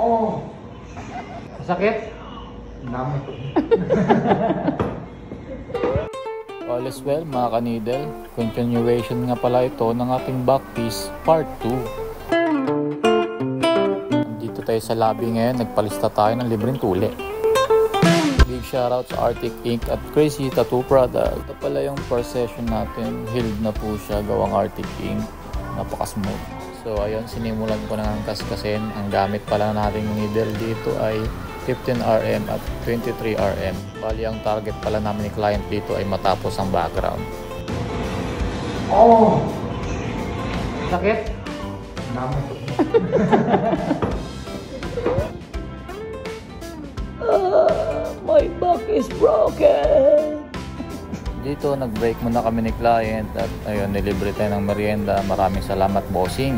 Oh! Sakit? Naman. All is well mga ka-needle. Continuation nga pala ito ng ating back piece part 2. Dito tayo sa lobby ngayon, nagpalista tayo ng libreng tuli. Big shoutout sa Arctic Ink at Crazy Tattoo Product. Ito pala yung first session natin. Healed na po siya, gawang Arctic Ink. Napaka-smooth. So ayun, sinimulan ko na ng kaskasin. Ang gamit pala nating needle dito ay 15 RM at 23 RM. Bali ang target pala namin ni client dito ay matapos ang background. Oh! Sakit? Naman. My back is broken! Dito nag-break muna kami ni client at ayun, nilibre tayo ng merienda. Maraming salamat, bossing!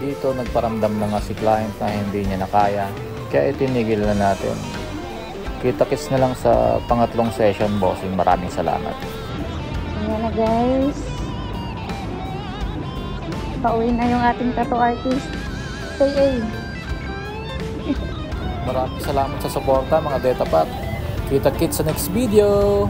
Dito nagparamdam na nga si client na hindi niya na kaya, kaya itinigil na natin. Kita-kits na lang sa pangatlong session, bossing. Maraming salamat. Ayan na guys, pauwi na yung ating tattoo artist. Say A. Maraming salamat sa suporta mga Detapat. Kita-kits sa next video.